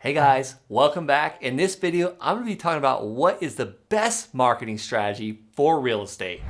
Hey guys, welcome back. In this video, I'm going to be talking about what is the best marketing strategy for real estate.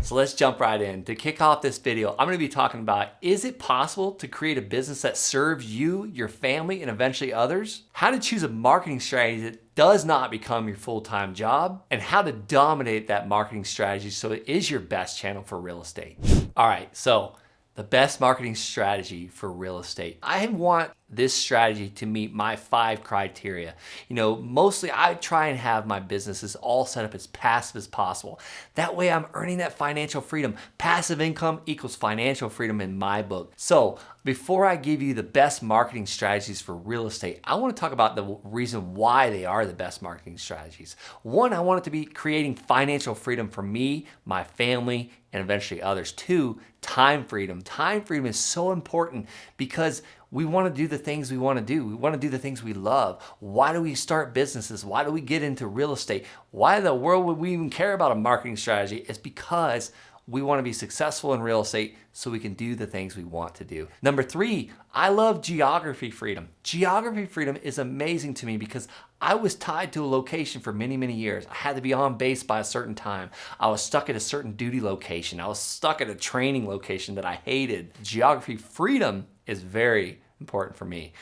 So let's jump right in. To kick off this video, I'm going to be talking about, is it possible to create a business that serves you, your family, and eventually others? How to choose a marketing strategy that does not become your full-time job, and how to dominate that marketing strategy so it is your best channel for real estate. All right, so the best marketing strategy for real estate. I want this strategy to meet my 5 criteria. Mostly I try and have my businesses all set up as passive as possible. That way I'm earning that financial freedom. Passive income equals financial freedom in my book. So before I give you the best marketing strategies for real estate, I want to talk about the reason why they are the best marketing strategies. One, I want it to be creating financial freedom for me, my family, and eventually others. 2, time freedom. Time freedom is so important because we want to do the things we want to do. We want to do the things we love. Why do we start businesses? Why do we get into real estate? Why in the world would we even care about a marketing strategy? It's because we want to be successful in real estate so we can do the things we want to do. Number 3, I love geography freedom. Geography freedom is amazing to me because I was tied to a location for many, many years. I had to be on base by a certain time. I was stuck at a certain duty location. I was stuck at a training location that I hated. Geography freedom is very important for me.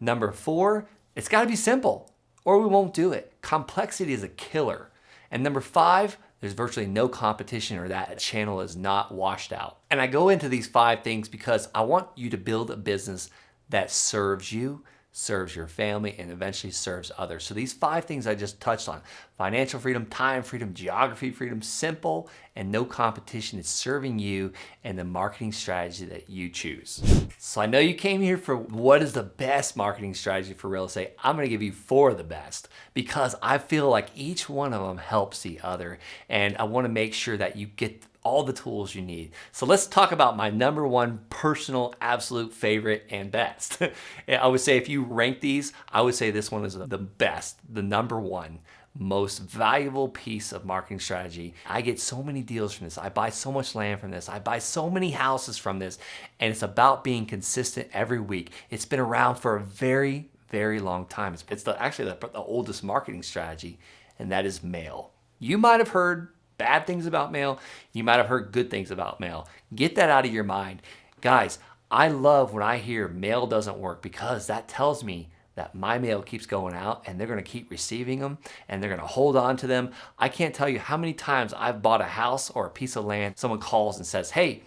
Number 4, it's got to be simple or we won't do it. Complexity is a killer. And number 5, there's virtually no competition or that channel is not washed out. And I go into these 5 things because I want you to build a business that serves you, serves your family, and eventually serves others. So these 5 things I just touched on: financial freedom, time freedom, geography freedom, simple, and no competition. It's serving you and the marketing strategy that you choose. So I know you came here for what is the best marketing strategy for real estate. I'm gonna give you 4 of the best because I feel like each one of them helps the other. And I wanna make sure that you get all the tools you need. So let's talk about my number 1 personal, absolute favorite and best. I would say if you rank these, I would say this one is the best, the number 1 most valuable piece of marketing strategy. I get so many deals from this. I buy so much land from this. I buy so many houses from this. And it's about being consistent every week. It's been around for a very, very long time. It's actually the oldest marketing strategy, and that is mail. You might have heard bad things about mail. You might have heard good things about mail. Get that out of your mind. Guys, I love when I hear mail doesn't work because that tells me that my mail keeps going out and they're gonna keep receiving them and they're gonna hold on to them. I can't tell you how many times I've bought a house or a piece of land. Someone calls and says, hey,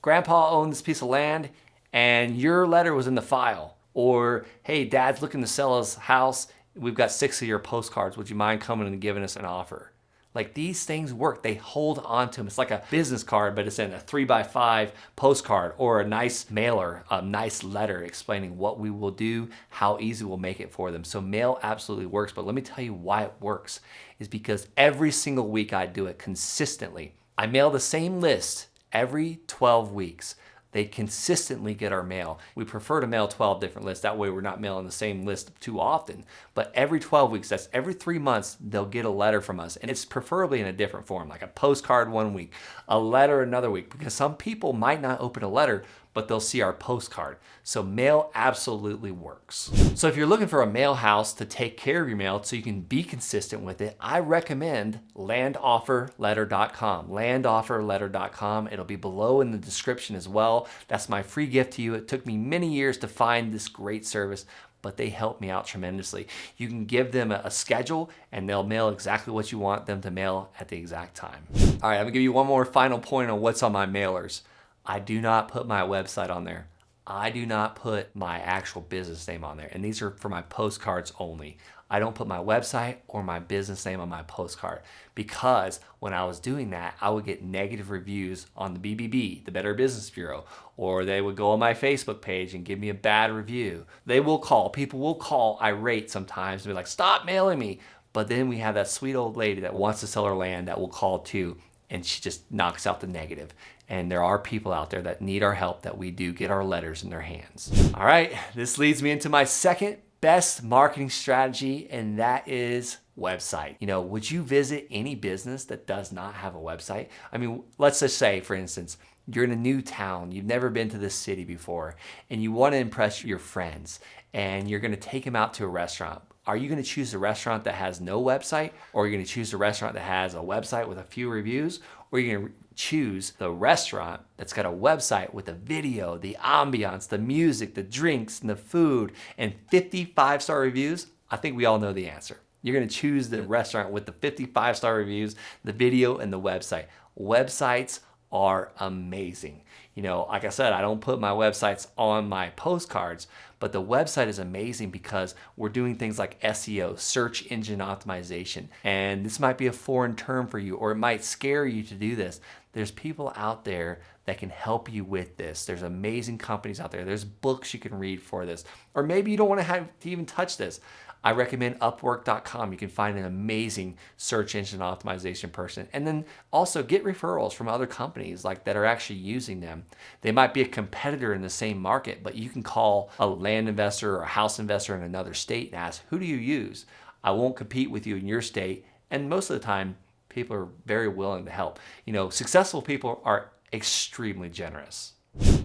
Grandpa owned this piece of land and your letter was in the file. Or, hey, Dad's looking to sell his house. We've got 6 of your postcards. Would you mind coming and giving us an offer? Like, these things work. They hold on to them. It's like a business card, but it's in a 3x5 postcard or a nice mailer, a nice letter explaining what we will do, how easy we'll make it for them. So mail absolutely works, but let me tell you why it works is because every single week I do it consistently. I mail the same list every 12 weeks. They consistently get our mail. We prefer to mail 12 different lists. That way we're not mailing the same list too often. But every 12 weeks, that's every 3 months, they'll get a letter from us. And it's preferably in a different form, like a postcard one week, a letter another week, because some people might not open a letter, but they'll see our postcard. So mail absolutely works. So if you're looking for a mail house to take care of your mail so you can be consistent with it, I recommend landofferletter.com. Landofferletter.com. It'll be below in the description as well. That's my free gift to you. It took me many years to find this great service, but they help me out tremendously. You can give them a schedule and they'll mail exactly what you want them to mail at the exact time. All right, I'm gonna give you one more final point on what's on my mailers. I do not put my website on there. I do not put my actual business name on there. And these are for my postcards only. I don't put my website or my business name on my postcard because when I was doing that, I would get negative reviews on the BBB, the Better Business Bureau, or they would go on my Facebook page and give me a bad review. People will call irate sometimes and be like, stop mailing me. But then we have that sweet old lady that wants to sell her land that will call too, and she just knocks out the negative. And there are people out there that need our help that we do get our letters in their hands. All right, this leads me into my second best marketing strategy, and that is website. Would you visit any business that does not have a website? I mean, let's just say, for instance, you're in a new town, you've never been to this city before, and you want to impress your friends, and you're going to take them out to a restaurant. Are you going to choose a restaurant that has no website, or are you going to choose a restaurant that has a website with a few reviews, or are you going to choose the restaurant that's got a website with the video, the ambiance, the music, the drinks, and the food, and 50 five-star reviews? I think we all know the answer. You're going to choose the restaurant with the 50 five-star reviews, the video, and the website. Websites are amazing. Like I said, I don't put my websites on my postcards, but the website is amazing because we're doing things like SEO, search engine optimization. And this might be a foreign term for you, or it might scare you to do this. There's people out there that can help you with this. There's amazing companies out there. There's books you can read for this. Or maybe you don't want to have to even touch this. I recommend Upwork.com. You can find an amazing search engine optimization person. And then also get referrals from other companies that are actually using them. They might be a competitor in the same market, but you can call a land investor or a house investor in another state and ask, who do you use? I won't compete with you in your state. And most of the time, people are very willing to help. Successful people are extremely generous.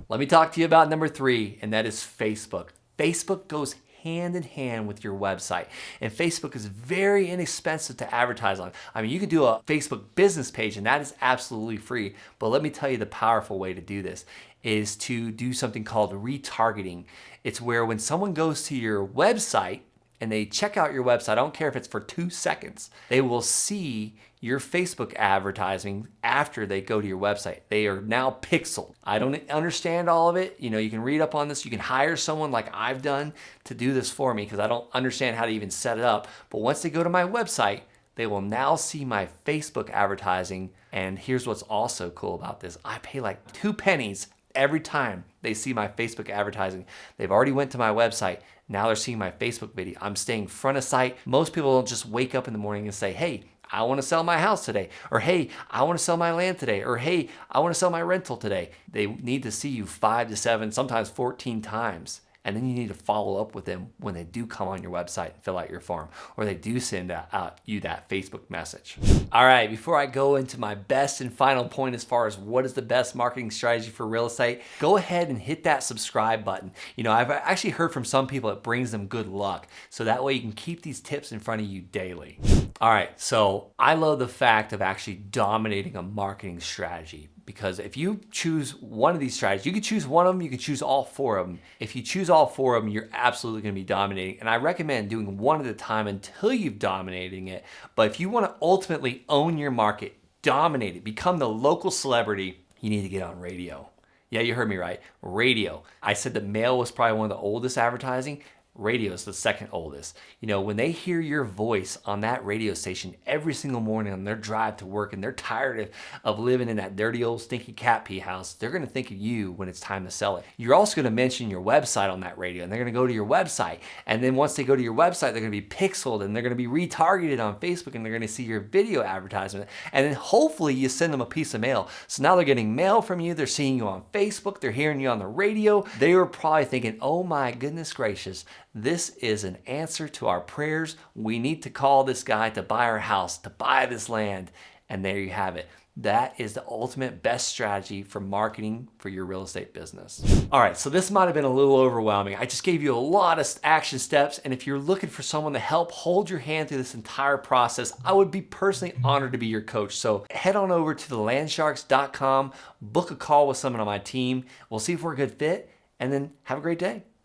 Let me talk to you about number 3, and that is Facebook. Facebook goes hand in hand with your website. And Facebook is very inexpensive to advertise on. I mean, you can do a Facebook business page and that is absolutely free. But let me tell you the powerful way to do this is to do something called retargeting. It's where when someone goes to your website and they check out your website, I don't care if it's for 2 seconds, they will see your Facebook advertising after they go to your website. They are now pixeled. I don't understand all of it. You can read up on this. You can hire someone like I've done to do this for me because I don't understand how to even set it up. But once they go to my website, they will now see my Facebook advertising. And here's what's also cool about this. I pay like 2 pennies every time they see my Facebook advertising. They've already went to my website. Now they're seeing my Facebook video. I'm staying front of site. Most people don't just wake up in the morning and say, hey, I want to sell my house today, or hey, I want to sell my land today, or hey, I want to sell my rental today. They need to see you 5 to 7, sometimes 14 times. And then you need to follow up with them when they do come on your website and fill out your form, or they do send out you that Facebook message. All right, before I go into my best and final point as far as what is the best marketing strategy for real estate, go ahead and hit that subscribe button. I've actually heard from some people it brings them good luck. So that way you can keep these tips in front of you daily. All right, so I love the fact of actually dominating a marketing strategy. Because if you choose one of these strategies, you can choose one of them, you can choose all 4 of them. If you choose all 4 of them, you're absolutely gonna be dominating. And I recommend doing one at a time until you've dominating it. But if you wanna ultimately own your market, dominate it, become the local celebrity, you need to get on radio. Yeah, you heard me right, radio. I said that mail was probably one of the oldest advertising. Radio is the second oldest. When they hear your voice on that radio station every single morning on their drive to work and they're tired of living in that dirty old stinky cat pee house, they're gonna think of you when it's time to sell it. You're also gonna mention your website on that radio and they're gonna go to your website. And then once they go to your website, they're gonna be pixeled and they're gonna be retargeted on Facebook and they're gonna see your video advertisement. And then hopefully you send them a piece of mail. So now they're getting mail from you, they're seeing you on Facebook, they're hearing you on the radio. They were probably thinking, oh my goodness gracious, this is an answer to our prayers. We need to call this guy to buy our house, to buy this land. And there you have it. That is the ultimate best strategy for marketing for your real estate business. All right, so this might have been a little overwhelming. I just gave you a lot of action steps. And if you're looking for someone to help hold your hand through this entire process, I would be personally honored to be your coach. So head on over to thelandsharks.com, book a call with someone on my team. We'll see if we're a good fit, and then have a great day.